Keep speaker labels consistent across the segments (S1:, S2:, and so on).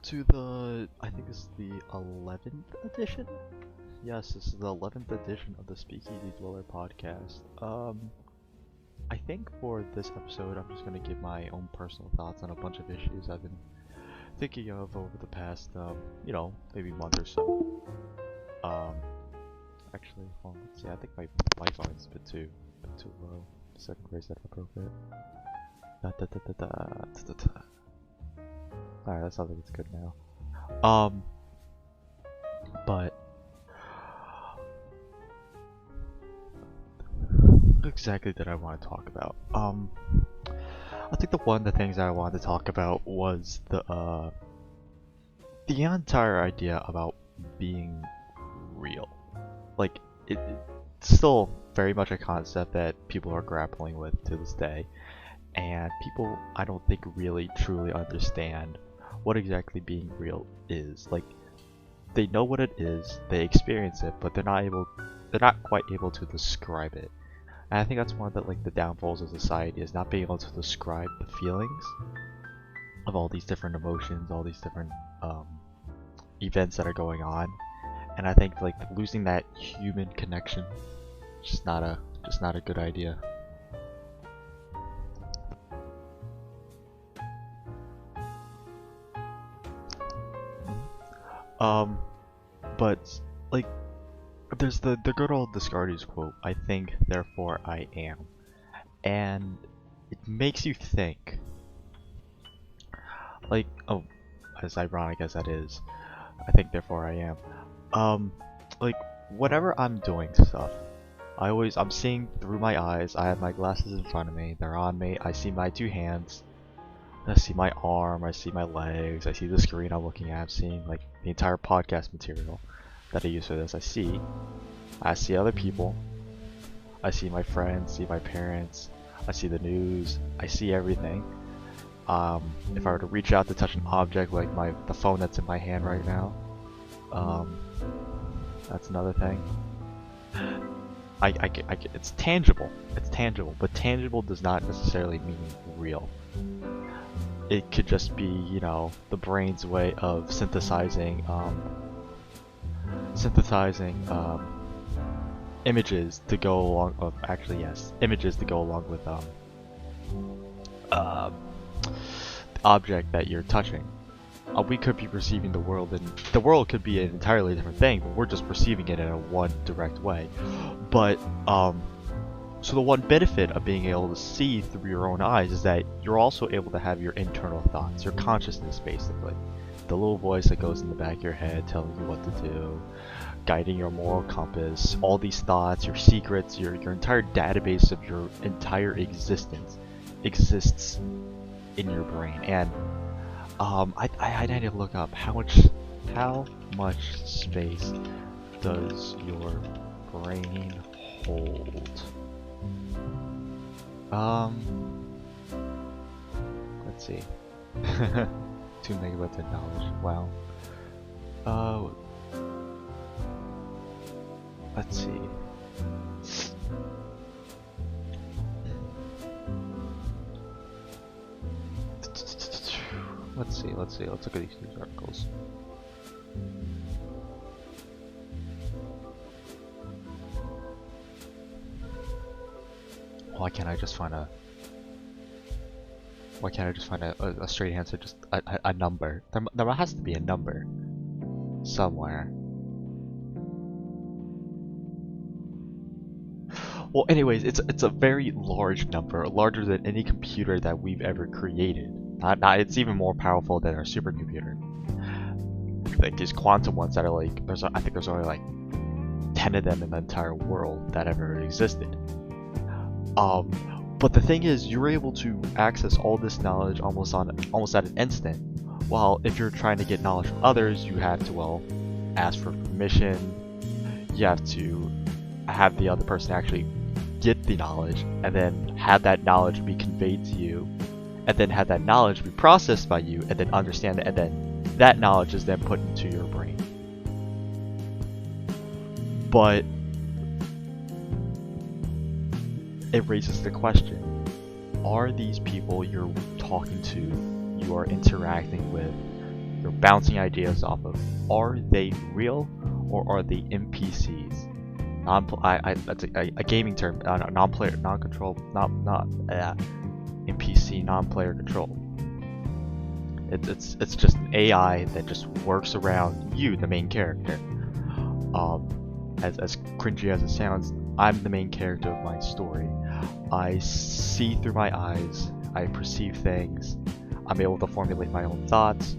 S1: to the, I think this is the 11th edition? Yes, this is the 11th edition of the Speakeasy Dweller podcast. I think for this episode, I'm just going to give my own personal thoughts on a bunch of issues I've been thinking of over the past, maybe month or so. Actually, hold on, let's see, I think my mic volume is a bit too low. So I can raise that up a bit. Alright, that sounds like it's good now. But what exactly did I want to talk about? I think one of the things I wanted to talk about was the entire idea about being real. Like, it's still very much a concept that people are grappling with to this day, and people, I don't think, really truly understand what exactly being real is. Like, they know what it is, they experience it, but they're not quite able to describe it. And I think that's one of the downfalls of society, is not being able to describe the feelings of all these different emotions, all these different events that are going on. And I think losing that human connection is just not a good idea. But there's the good old Descartes quote, "I think, therefore I am," and it makes you think. As ironic as that is, I think, therefore I am. Whenever I'm doing stuff, I'm seeing through my eyes. I have my glasses in front of me. They're on me. I see my two hands. I see my arm. I see my legs. I see the screen I'm looking at. I'm seeing the entire podcast material that I use for this. I see other people. I see my friends. See my parents. I see the news. I see everything. If I were to reach out to touch an object like the phone that's in my hand right now, that's another thing. It's tangible. It's tangible, but tangible does not necessarily mean real. It could just be, the brain's way of synthesizing images to go along. Images to go along with the object that you're touching. We could be perceiving the world, and the world could be an entirely different thing, but we're just perceiving it in a one direct way. But so the one benefit of being able to see through your own eyes is that you're also able to have your internal thoughts, your consciousness, basically. The little voice that goes in the back of your head telling you what to do, guiding your moral compass, all these thoughts, your secrets, your entire database of your entire existence exists in your brain. And I need to look up how much space does your brain hold? Let's see. 2 megabytes of knowledge. Wow. Let's see. Let's see. Let's look at these news articles. Why can't I just find a straight answer? Just a number. There has to be a number somewhere. Well, anyways, it's a very large number, larger than any computer that we've ever created. It's even more powerful than our supercomputer. These quantum ones that are I think there's only 10 of them in the entire world that ever existed. But the thing is, you're able to access all this knowledge almost at an instant. While if you're trying to get knowledge from others, you have to ask for permission. You have to have the other person actually get the knowledge, and then have that knowledge be conveyed to you, and then have that knowledge be processed by you, and then understand it, and then that knowledge is then put into your brain. But it raises the question, are these people you're talking to, you are interacting with, you're bouncing ideas off of. Are they real or are they NPCs? That's a gaming term. Non-player, non-control, not NPC, non-player control. It's just an AI that just works around you, the main character. As cringy as it sounds, I'm the main character of my story. I see through my eyes. I perceive things. I'm able to formulate my own thoughts,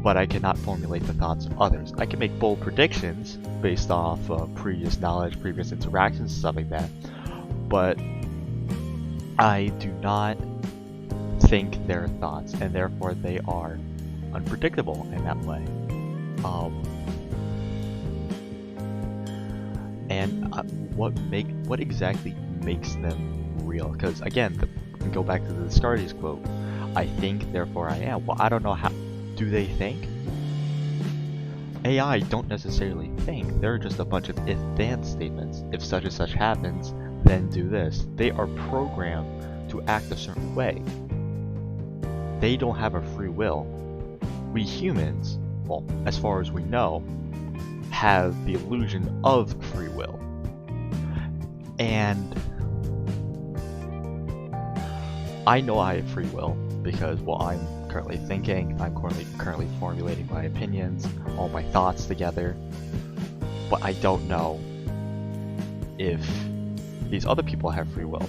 S1: but I cannot formulate the thoughts of others. I can make bold predictions based off of previous knowledge, previous interactions, stuff like that, but I do not think their thoughts, and therefore they are unpredictable in that way. What exactly makes them real? Because again, we can go back to the Descartes quote. I think, therefore I am. Well, I don't know how. Do they think? AI don't necessarily think. They're just a bunch of if-then statements. If such and such happens, then do this. They are programmed to act a certain way. They don't have a free will. We humans, well, as far as we know, have the illusion of free will. And I know I have free will because, well, I'm currently thinking, I'm currently formulating my opinions, all my thoughts together, but I don't know if these other people have free will.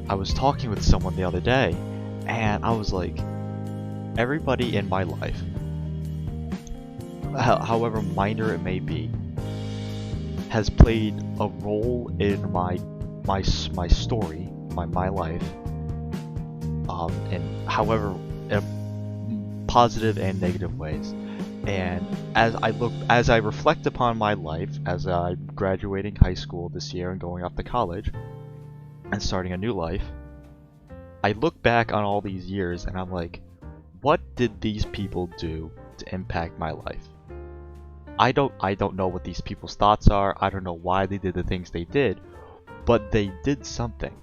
S1: I was talking with someone the other day, and I was like, everybody in my life, however minor it may be, has played a role in my story, my life, in however positive and negative ways. And as I reflect upon my life, as I'm graduating high school this year and going off to college and starting a new life, I look back on all these years and I'm like, what did these people do to impact my life? I don't know what these people's thoughts are. I don't know why they did the things they did, but they did something.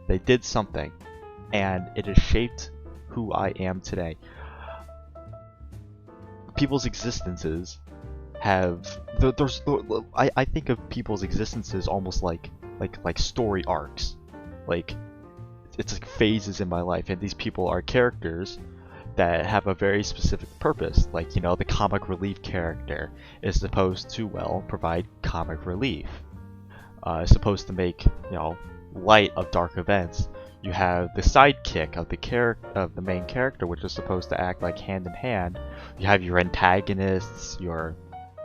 S1: They did something, and it has shaped who I am today. People's existences have I think of people's existences almost like story arcs. Like it's like phases in my life, and these people are characters that have a very specific purpose. Like, you know, the comic relief character is supposed to, well, provide comic relief. Is supposed to make, you know, light of dark events. You have the sidekick of the main character, which is supposed to act like hand in hand. You have your antagonists, your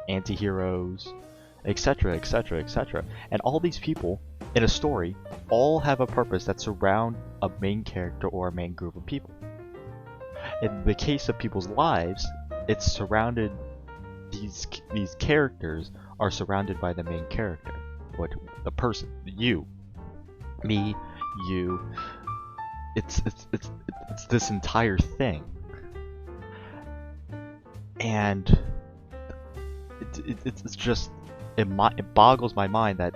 S1: anti-heroes, etc., etc., etc. And all these people in a story all have a purpose that surround a main character or a main group of people. In the case of people's lives, it's surrounded. These characters are surrounded by the main character, the person, you, me, you. It's this entire thing, and it's just it boggles my mind that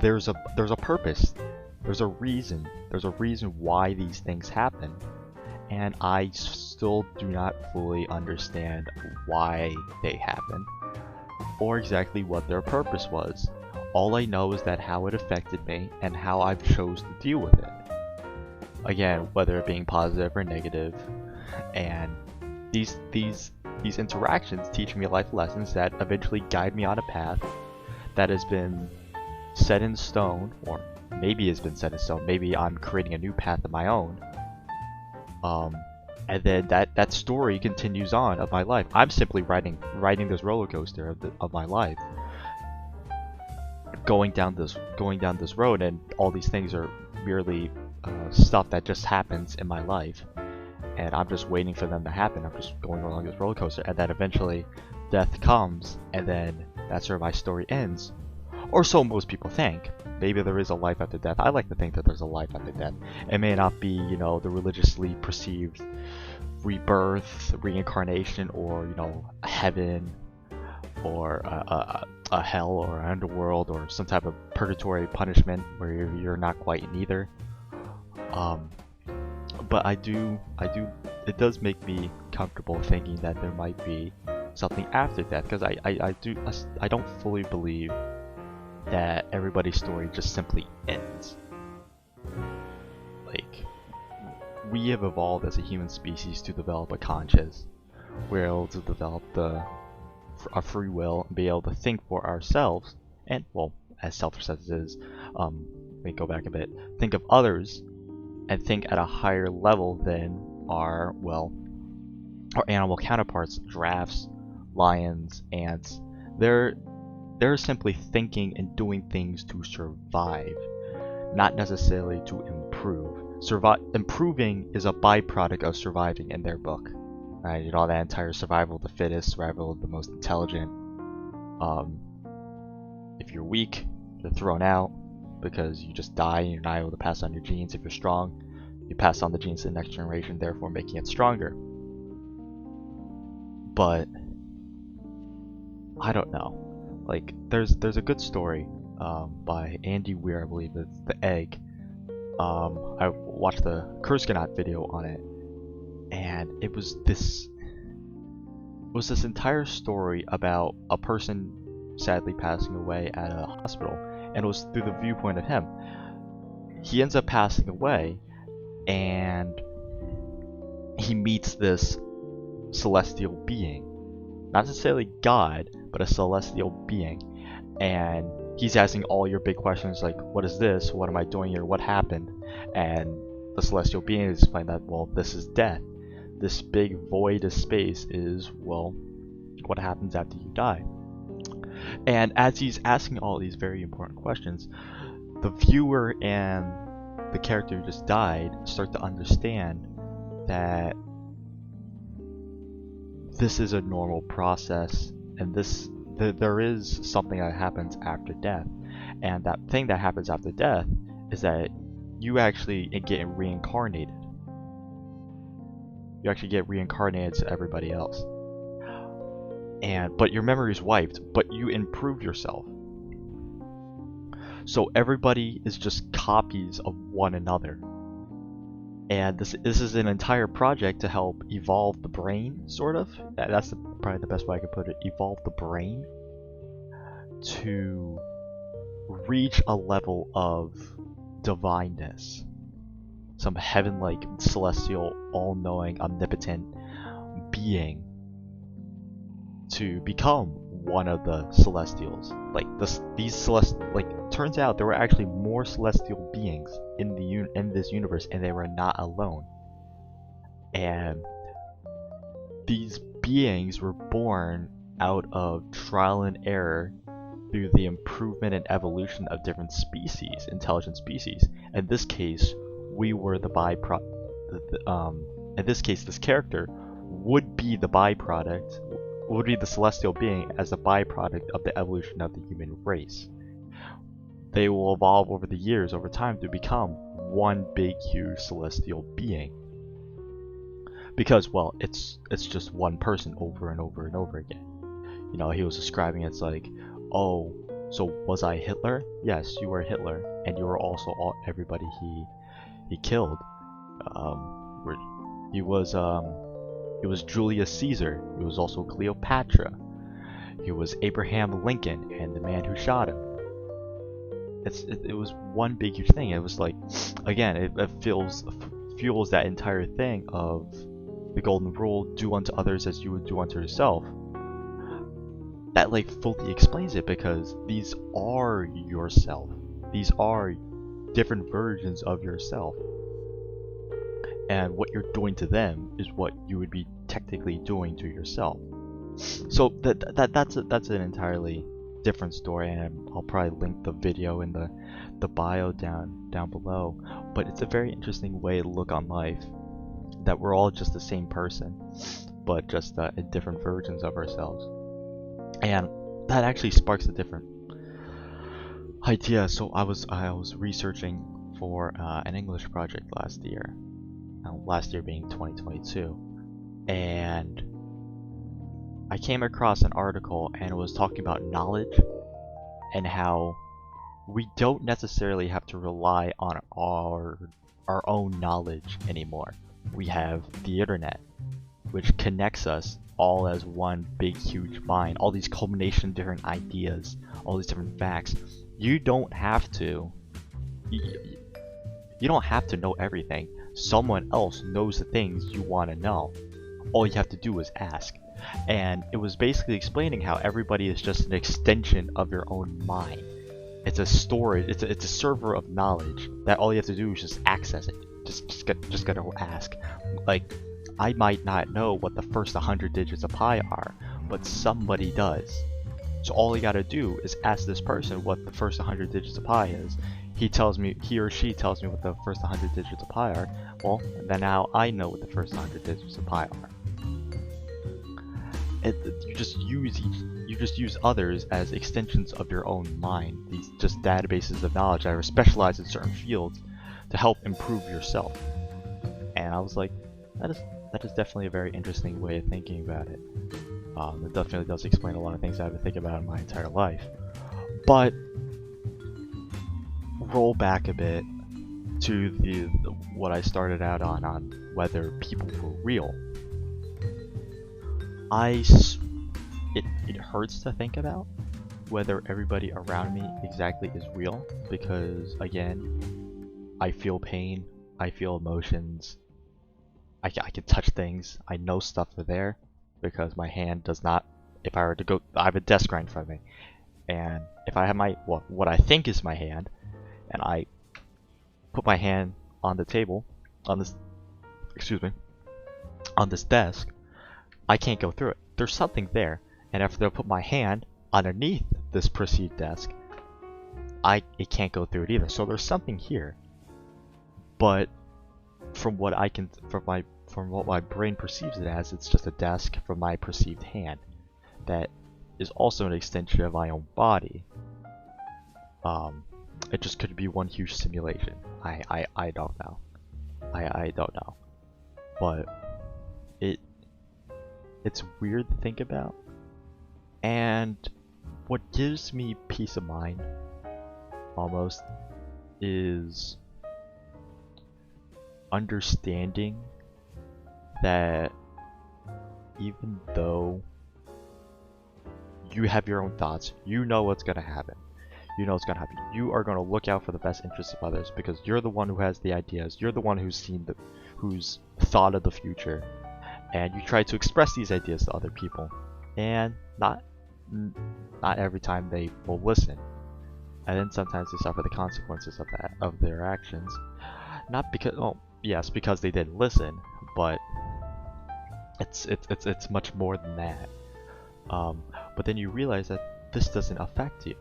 S1: there's a purpose, there's a reason why these things happen. And I still do not fully understand why they happen, or exactly what their purpose was. All I know is that how it affected me, and how I've chose to deal with it. Again, whether it being positive or negative, and these interactions teach me life lessons that eventually guide me on a path that has been set in stone, or maybe has been set in stone. Maybe I'm creating a new path of my own. And then that story continues on of my life. I'm simply riding this roller coaster of my life, going down this road, and all these things are merely stuff that just happens in my life, and I'm just waiting for them to happen. I'm just going along this roller coaster, and then eventually death comes, and then that's where my story ends. Or so most people think. Maybe there is a life after death. I like to think that there's a life after death. It may not be, you know, the religiously perceived rebirth, reincarnation, or, you know, heaven, or a hell, or an underworld, or some type of purgatory punishment where you're not quite in either. But it does make me comfortable thinking that there might be something after death, because I don't fully believe that everybody's story just simply ends. Like, we have evolved as a human species to develop a conscience. We're able to develop a free will and be able to think for ourselves, and, well, as selfish as it is, let me go back a bit, think of others and think at a higher level than our animal counterparts, giraffes, lions, ants. They're simply thinking and doing things to survive, not necessarily to improve. Improving is a byproduct of surviving in their book. Right? You know, that entire survival of the fittest, survival of the most intelligent. If you're weak, you're thrown out because you just die and you're not able to pass on your genes. If you're strong, you pass on the genes to the next generation, therefore making it stronger. But I don't know. Like, there's a good story by Andy Weir, I believe it's The Egg. I watched the Kurskanaut video on it, and it was this entire story about a person sadly passing away at a hospital, and it was through the viewpoint of him. He ends up passing away, and he meets this celestial being. Not necessarily God, but a celestial being. And he's asking all your big questions like, what is this? What am I doing here? What happened? And the celestial being is explaining that, well, this is death. This big void of space is, well, what happens after you die. And as he's asking all these very important questions, the viewer and the character who just died start to understand that this is a normal process, and there is something that happens after death. And that thing that happens after death is that you actually get reincarnated. You actually get reincarnated to everybody else. But your memory is wiped, but you improved yourself. So everybody is just copies of one another. And this is an entire project to help evolve the brain, sort of. That's probably the best way I could put it. Evolve the brain to reach a level of divineness. Some heaven-like, celestial, all-knowing, omnipotent being to become one of the celestials. Like these celestial, turns out there were actually more celestial beings in this universe, and they were not alone. And these beings were born out of trial and error through the improvement and evolution of different species, intelligent species. In this case, we were the byproduct. In this case, this character would be the byproduct, would be the celestial being as a byproduct of the evolution of the human race. They will evolve over the years, over time, to become one big, huge celestial being. Because, well, it's just one person over and over and over again. You know, he was describing it's like, oh, so was I Hitler? Yes, you were Hitler, and you were also everybody he killed. He was Julius Caesar. He was also Cleopatra. He was Abraham Lincoln and the man who shot him. It was one big huge thing. It was like, again, it fuels that entire thing of the golden rule: do unto others as you would do unto yourself. That fully explains it, because these are yourself. These are different versions of yourself. And what you're doing to them is what you would be technically doing to yourself. So that's an entirely different story, and I'll probably link the video in the bio down below. But it's a very interesting way to look on life, that we're all just the same person, but just in different versions of ourselves. And that actually sparks a different idea. So I was researching for an English project last year. Last year being 2022, and I came across an article, and it was talking about knowledge and how we don't necessarily have to rely on our own knowledge anymore. We have the internet. which connects us all as one big huge mind, all these culmination of different ideas, all these different facts. You don't have to you don't have to know everything. Someone else knows the things you want to know. All you have to do is ask. And it was basically explaining how everybody is just an extension of your own mind. It's a storage, it's a server of knowledge that all you have to do is just access it. Just gotta ask. Like, I might not know what the first 100 digits of pi are, but somebody does. So all you gotta do is ask this person what the first 100 digits of pi is. He or she tells me what the first 100 digits of pi are. Well, then now I know what the first 100 digits of pi are. You just use others as extensions of your own mind. These just databases of knowledge that are specialized in certain fields to help improve yourself. And I was like, that is definitely a very interesting way of thinking about it. It definitely does explain a lot of things I've been thinking about in my entire life. But roll back a bit to what I started out on whether people were real. It hurts to think about whether everybody around me exactly is real, because again, I feel pain, I feel emotions, I can touch things, I know stuff are there, because my hand does not, if I were to go, I have a desk right in front of me, and if I have what I think is my hand, and I put my hand on the table, on this desk, I can't go through it. There's something there, and after I put my hand underneath this perceived desk, it can't go through it either. So there's something here, but from what my brain perceives it as, it's just a desk from my perceived hand that is also an extension of my own body. It just could be one huge simulation. I don't know. I don't know, but it's weird to think about. And what gives me peace of mind almost is understanding that even though you have your own thoughts, you know what's gonna happen. You know what's gonna happen. You are gonna look out for the best interests of others because you're the one who has the ideas. You're the one who's thought of the future, and you try to express these ideas to other people. And not every time they will listen, and then sometimes they suffer the consequences of their actions. Not because, yes, because they didn't listen, but it's much more than that. But then you realize that this doesn't affect you.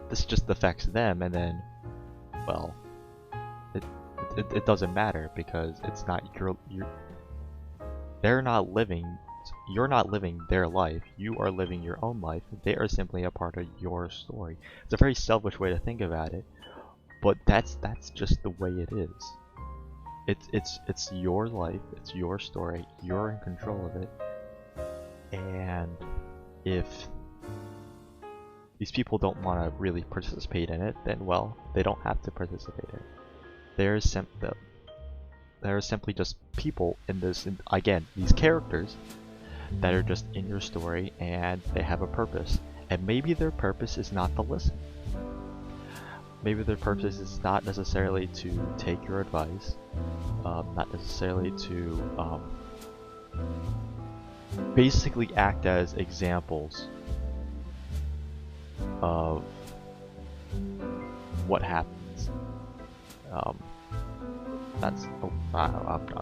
S1: This just affects them, and then, well, it doesn't matter because it's not they're not living. You're not living their life. You are living your own life. They are simply a part of your story. It's a very selfish way to think about it, but that's just the way it is. It's your life. It's your story. You're in control of it. And if these people don't want to really participate in it, then well, they don't have to participate in it. There are simply just people in this, again, these characters that are just in your story, and they have a purpose. And maybe their purpose is not to listen. Maybe their purpose is not necessarily to take your advice, not necessarily to basically act as examples of what happens. I'm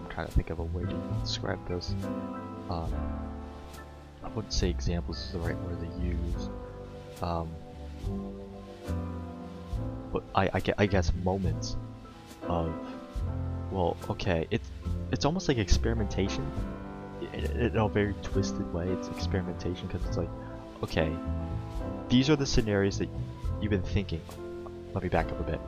S1: trying to think of a way to describe this. I wouldn't say examples is the right word to use. But I guess moments of, well, okay, it's almost like experimentation in a very twisted way. It's experimentation because it's like, okay, these are the scenarios that you've been thinking. Let me back up a bit.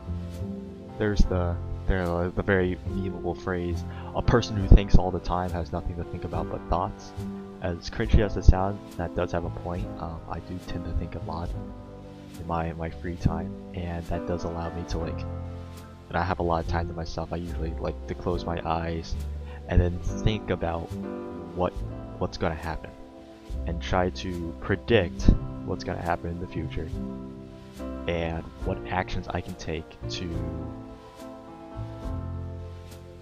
S1: There's the very memeable phrase, a person who thinks all the time has nothing to think about but thoughts. As cringy as it sounds, that does have a point. I do tend to think a lot in my free time, and that does allow me to, like, when I have a lot of time to myself, I usually like to close my eyes and then think about what's going to happen and try to predict what's going to happen in the future and what actions I can take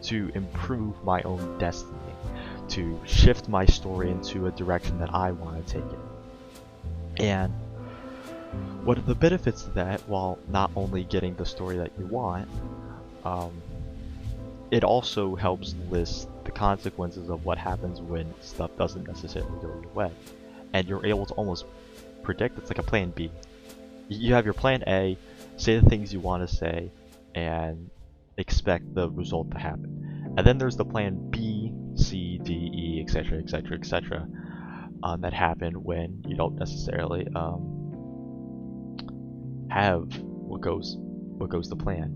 S1: to improve my own destiny, to shift my story into a direction that I want to take it. And what are the benefits of that, while not only getting the story that you want, it also helps list the consequences of what happens when stuff doesn't necessarily go your way. And you're able to almost predict. It's like a plan B. You have your plan A, say the things you want to say, and expect the result to happen. And then there's the plan B, C, D, E, etc., etc., etc., that happen when you don't necessarily have what goes to plan.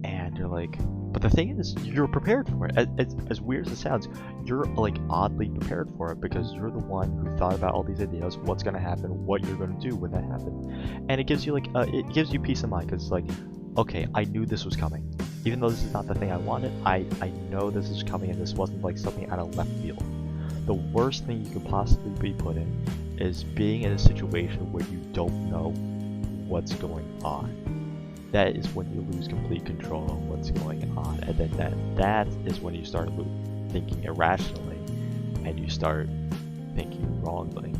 S1: And you're like, but the thing is, you're prepared for it. As weird as it sounds, you're like oddly prepared for it because you're the one who thought about all these ideas, what's going to happen, what you're going to do when that happens. And it gives you like it gives you peace of mind because it's like, okay, I knew this was coming. Even though this is not the thing I wanted, I know this is coming, and this wasn't like something out of left field. The worst thing you could possibly be put in is being in a situation where you don't know what's going on. That is when you lose complete control of what's going on, and then that is when you start thinking irrationally, and you start thinking wrongly.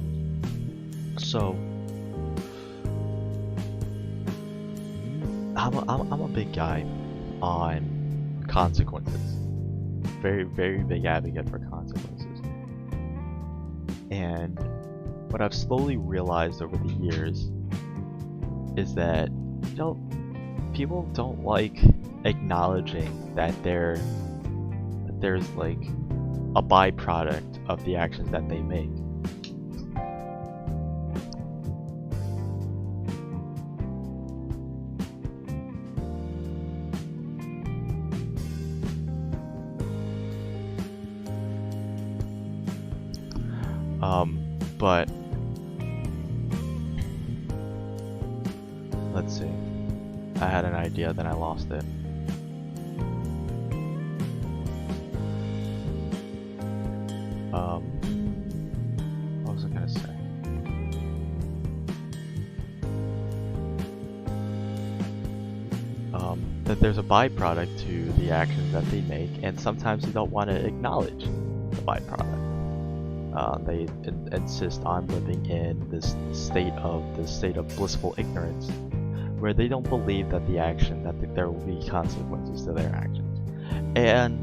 S1: So I'm a big guy on consequences. Very, very big advocate for consequences. And what I've slowly realized over the years is that, you know, people don't like acknowledging that there's like a byproduct of the actions that they make. But let's see. I had an idea, then I lost it. What was I gonna say? That there's a byproduct to the actions that they make, and sometimes they don't want to acknowledge the byproduct. They insist on living in this state of blissful ignorance, where they don't believe that there will be consequences to their actions, and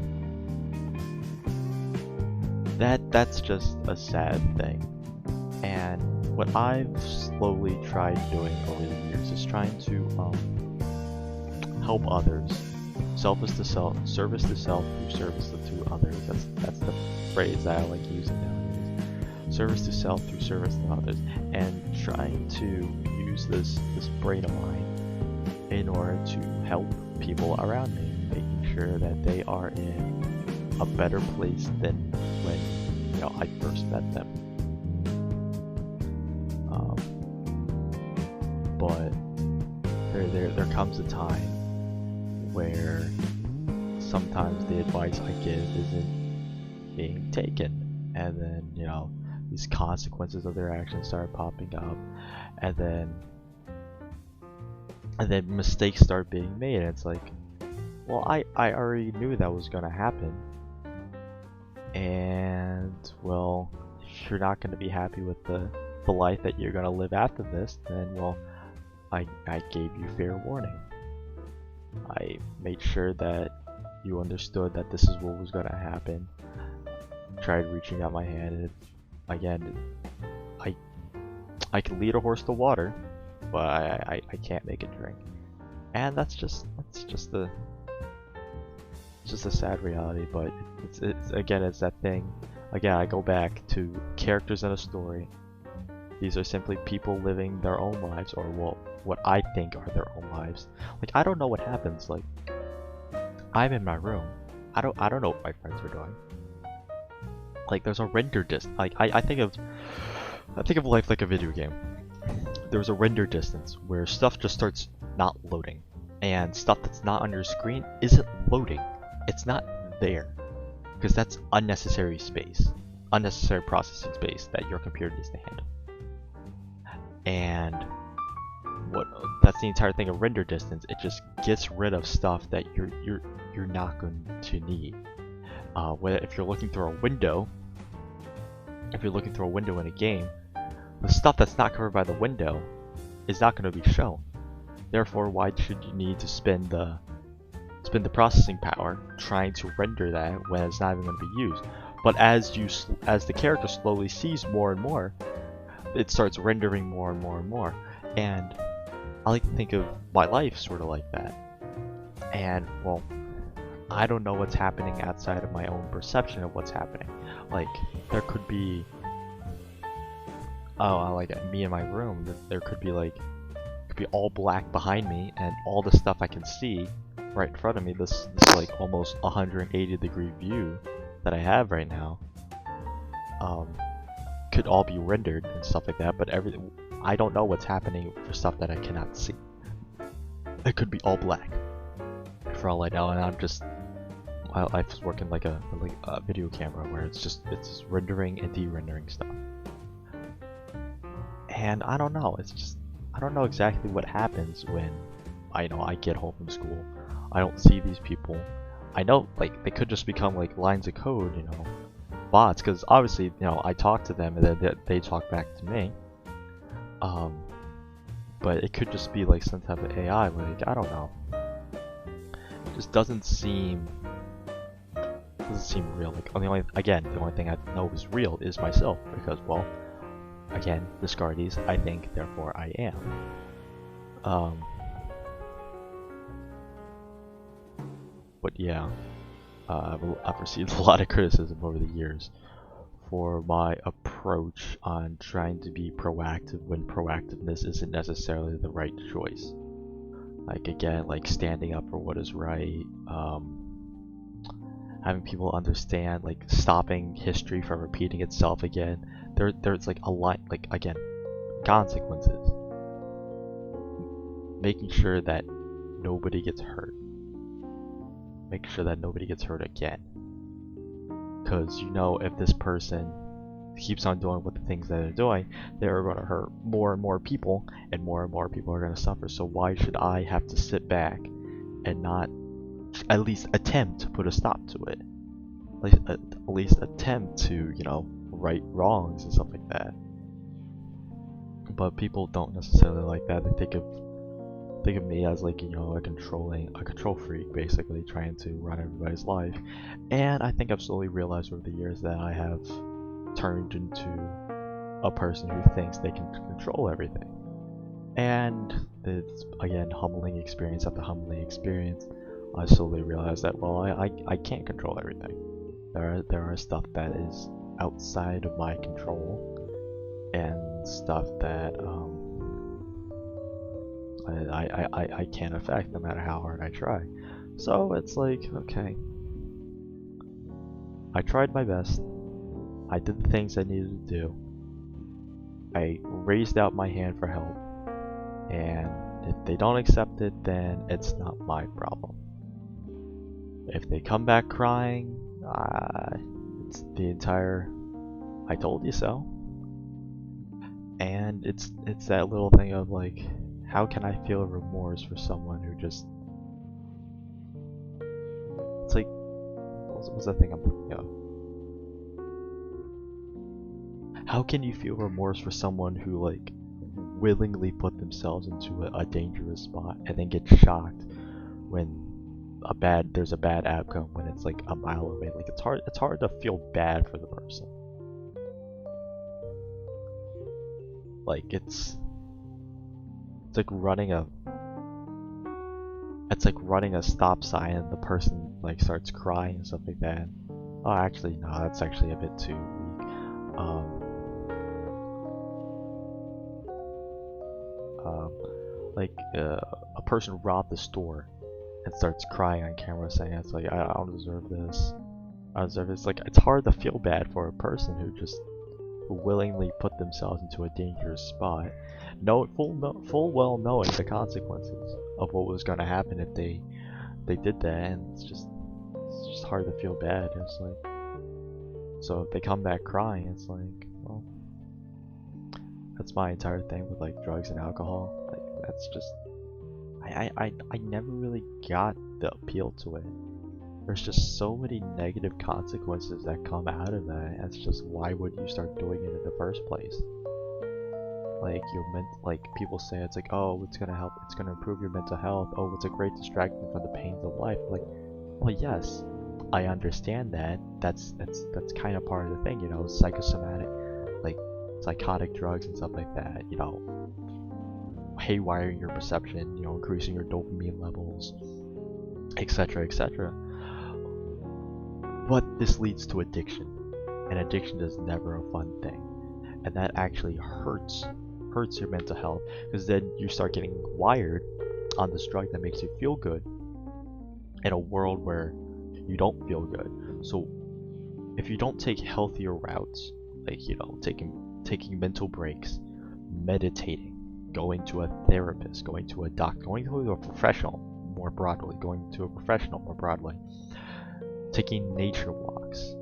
S1: that's just a sad thing. And what I've slowly tried doing over the years is trying to help others, service to self through service to others. That's the phrase that I like using nowadays. Service to self through service to others, and trying to use this brain of mine in order to help people around me, making sure that they are in a better place than when, you know, I first met them. But there comes a time where sometimes the advice I give isn't being taken, and then, you know, these consequences of their actions start popping up, and then mistakes start being made, and it's like, well, I already knew that was gonna happen, and well, if you're not gonna be happy with the life that you're gonna live after this, then well, I gave you fair warning. I made sure that you understood that this is what was gonna happen. Tried reaching out my hand, and again, I can lead a horse to water, but I can't make it drink, and that's just a sad reality. But it's that thing. Again, I go back to characters in a story. These are simply people living their own lives, or what I think are their own lives. Like, I don't know what happens. Like, I'm in my room. I don't know what my friends are doing. Like, there's a render distance. Like, I think of life like a video game. There's a render distance where stuff just starts not loading, and stuff that's not on your screen isn't loading. It's not there because that's unnecessary space. unnecessary processing space that your computer needs to handle. And that's the entire thing of render distance. It just gets rid of stuff that you're not going to need. If you're looking through a window, in a game, the stuff that's not covered by the window is not going to be shown. Therefore, why should you need to spend the processing power trying to render that when it's not even going to be used? But as the character slowly sees more and more, it starts rendering more and more and more. And I like to think of my life sort of like that. And well, I don't know what's happening outside of my own perception of what's happening. Like, there could be, like me in my room, there could be all black behind me, and all the stuff I can see right in front of me, this like almost 180-degree view that I have right now, could all be rendered and stuff like that. But I don't know what's happening for stuff that I cannot see. It could be all black for all I know, and I'm just, I was working like a video camera where it's just rendering and de-rendering stuff. And I don't know, I don't know exactly what happens when I get home from school. I don't see these people. I know, like, they could just become like lines of code, bots, because obviously, I talk to them and then they talk back to me. But it could just be like some type of AI, like, I don't know. It just doesn't seem real. Like, the only thing I know is real is myself, because, well, again, Descartes, I think, therefore I am. But yeah, I've received a lot of criticism over the years for my approach on trying to be proactive when proactiveness isn't necessarily the right choice. Like, again, like standing up for what is right, having people understand, like stopping history from repeating itself again. There's like a line, like, again, consequences. Making sure that nobody gets hurt. Making sure that nobody gets hurt again. Because if this person keeps on doing what the things that they're doing, they're going to hurt more and more people people are going to suffer. So why should I have to sit back and not at least attempt to put a stop to it? At least attempt to, right wrongs and stuff like that. But people don't necessarily like that. They think of me as like, a control freak, basically trying to run everybody's life. And I think I've slowly realized over the years that I have turned into a person who thinks they can control everything. And it's, again, humbling experience after humbling experience, I slowly realized that, well, I can't control everything. There are stuff that is outside of my control, and stuff that I can't affect no matter how hard I try. So it's like, okay, I tried my best. I did the things I needed to do. I raised out my hand for help, and if they don't accept it, then it's not my problem. If they come back crying, it's the entire "I told you so." And it's that little thing of like, how can I feel remorse for someone who just, it's like, what's that thing I'm thinking of? How can you feel remorse for someone who like willingly put themselves into a dangerous spot and then get shocked when there's a bad outcome when it's like a mile away? Like, it's hard to feel bad for the person. Like, it's like running a stop sign and the person like starts crying and stuff like that. Oh, actually, no, that's actually a bit too weak. A person robbed the store and starts crying on camera saying, it's like, I don't deserve this. I deserve this. Like, it's hard to feel bad for a person who willingly put themselves into a dangerous spot, full well knowing the consequences of what was going to happen if they did that. And it's just hard to feel bad. It's like, So if they come back crying, it's like, well, that's my entire thing with like drugs and alcohol. Like that's just, I never really got the appeal to it. There's just so many negative consequences that come out of that. It's just, why would you start doing it in the first place? Like like people say it's like, oh, it's gonna help, it's gonna improve your mental health. Oh, it's a great distraction from the pains of life. Like, well, yes, I understand that. That's kind of part of the thing, you know, psychosomatic, like psychotic drugs and stuff like that. You know, haywiring your perception, you know, increasing your dopamine levels, etc., etc. But this leads to addiction, and addiction is never a fun thing, and that actually hurts your mental health, because then you start getting wired on this drug that makes you feel good in a world where you don't feel good. So if you don't take healthier routes, like, you know, taking mental breaks, meditating, going to a therapist, going to a doctor, going to a professional more broadly, taking nature walks,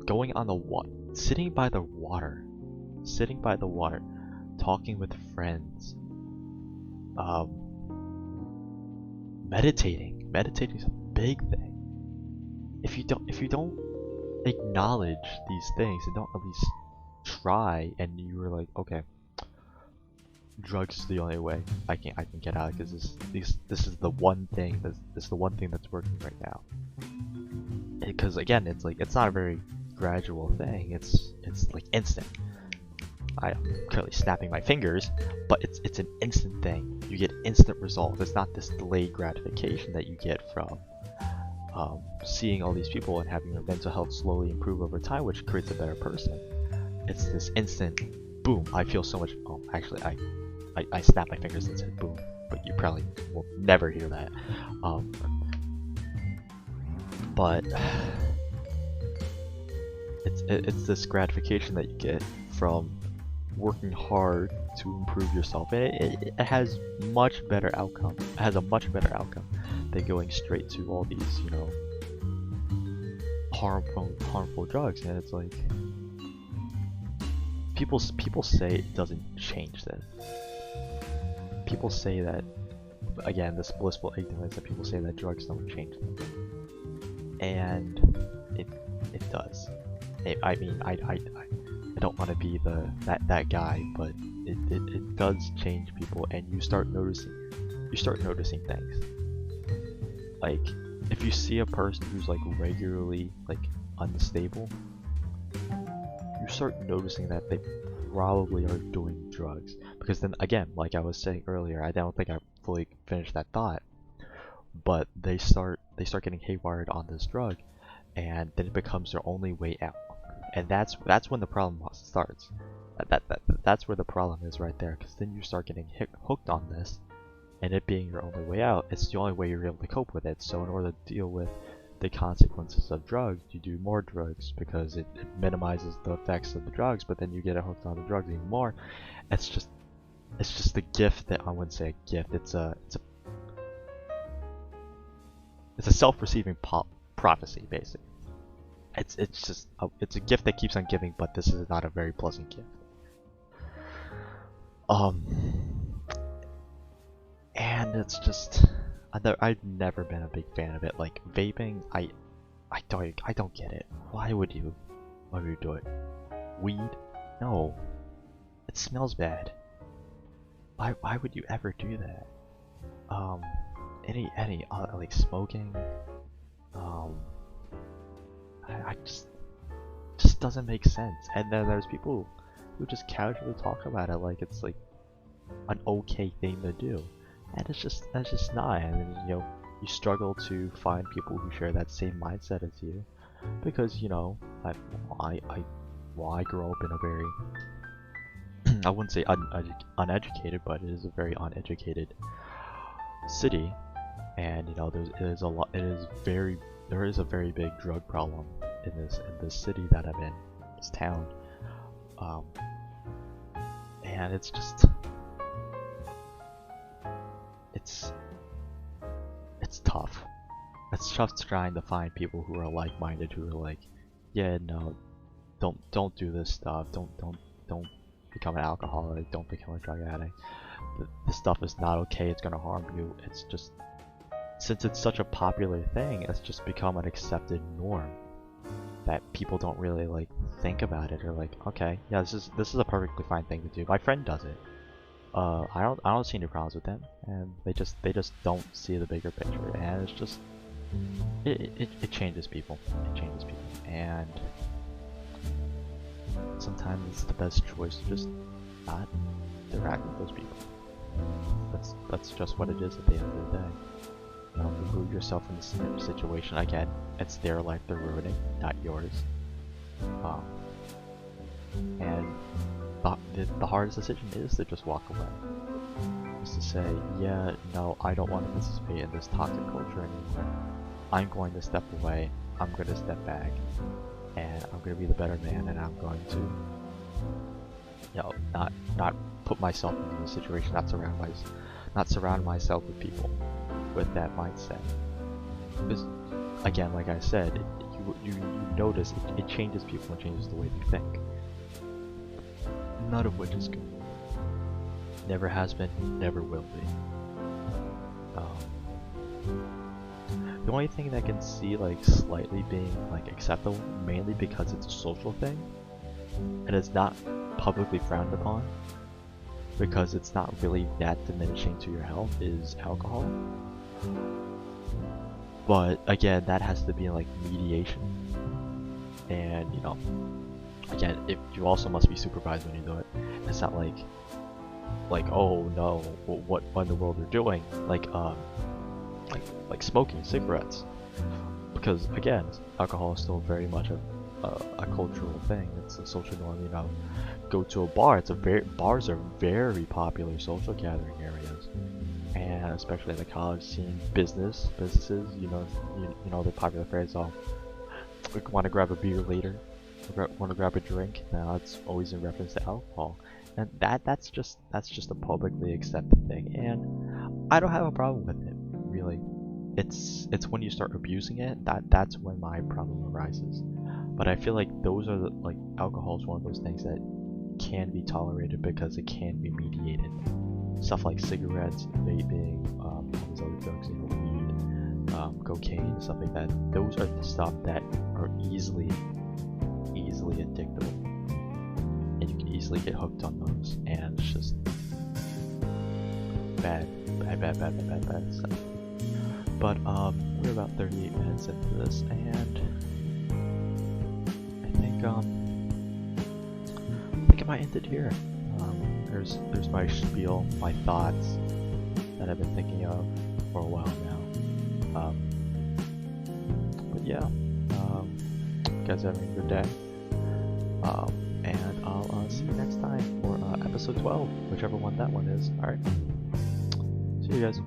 S1: going on the water, sitting by the water, talking with friends, meditating is a big thing. If you don't acknowledge these things and don't at least try, and you were like, okay, drugs is the only way I can get out, because this is the one thing that's working right now. Because again, it's like, it's not a very gradual thing. It's like instant. I'm currently snapping my fingers, but it's an instant thing. You get instant results. It's not this delayed gratification that you get from seeing all these people and having your mental health slowly improve over time, which creates a better person. It's this instant, boom, I feel so much. Oh, actually, I snapped my fingers and said boom, but you probably will never hear that. But it's this gratification that you get from working hard to improve yourself, and it has much better outcome. It has a much better outcome than going straight to all these, you know, harmful drugs. And it's like, people say it doesn't change this. People say that, again, this blissful ignorance, that people say that drugs don't change them, and it does. I mean, I don't want to be that guy, but it does change people, and you start noticing things. Like, if you see a person who's like regularly like unstable, you start noticing that they probably are doing drugs. Because then again, like I was saying earlier, I don't think I fully finished that thought, but they start getting haywired on this drug, and then it becomes their only way out. And that's when the problem starts. That's where the problem is, right there. Because then you start getting hooked on this, and it being your only way out, it's the only way you're able to cope with it. So in order to deal with the consequences of drugs, you do more drugs, because it minimizes the effects of the drugs, but then you get hooked on the drugs even more. It's just a gift that, I wouldn't say a gift, it's a self-receiving prophecy, basically. It's a gift that keeps on giving, but this is not a very pleasant gift. And it's just, I've never been a big fan of it. Like vaping, I don't get it. Why would you do it? Weed? No. It smells bad. Why would you ever do that? Any like smoking, I just doesn't make sense. And then there's people who just casually talk about it like it's like an okay thing to do, and that's just not. And you know, you struggle to find people who share that same mindset as you, because you know, I grew up in a very I wouldn't say uneducated, but it is a very uneducated city, and you know, there is a very big drug problem in this city that I'm in, this town, and it's just, it's tough. it's just trying to find people who are like-minded, who are like, yeah, no, don't do this stuff. Don't become an alcoholic. Don't become a drug addict. This stuff is not okay. It's gonna harm you. It's just, since it's such a popular thing, it's just become an accepted norm that people don't really like think about it, or like, okay, yeah, this is a perfectly fine thing to do. My friend does it. I don't see any problems with them, and they just don't see the bigger picture, and it's just it changes people. It changes people, and sometimes it's the best choice to just not interact with those people. That's just what it is at the end of the day. You know, remove yourself from the situation. Again, it's their life they're ruining, not yours. And the hardest decision is to just walk away. Is to say, yeah, no, I don't want to participate in this toxic culture anymore. I'm going to step away. I'm going to step back, and I'm going to be the better man, and I'm going to, you know, not put myself into a situation, not surround myself with people with that mindset. Because, again, like I said, you notice it changes people and changes the way they think. None of which is good. Never has been, never will be. The only thing that I can see like slightly being like acceptable, mainly because it's a social thing, and it's not publicly frowned upon, because it's not really that diminishing to your health, is alcohol. But again, that has to be like mediation, and you know, again, if you also must be supervised when you do it. It's not like oh no, what in the world they're doing, like smoking cigarettes, because again, alcohol is still very much a cultural thing. It's a social norm. You know, go to a bar. Bars are very popular social gathering areas, and especially in the college scene, businesses. You know the popular phrase, "Oh, we want to grab a beer later, want to grab a drink." Now it's always in reference to alcohol, and that's just a publicly accepted thing, and I don't have a problem with it, really. It's when you start abusing it that's when my problem arises. But I feel like those are like alcohol is one of those things that can be tolerated because it can be mediated. Stuff like cigarettes, vaping, all these other drugs, you know, weed, cocaine, stuff like that. Those are the stuff that are easily addictive, and you can easily get hooked on those. And it's just bad stuff. But we're about 38 minutes into this, and I think I might end it here. There's my spiel, my thoughts that I've been thinking of for a while now. But yeah, you guys having a good day. And I'll see you next time for episode 12, whichever one that one is. Alright. See you guys.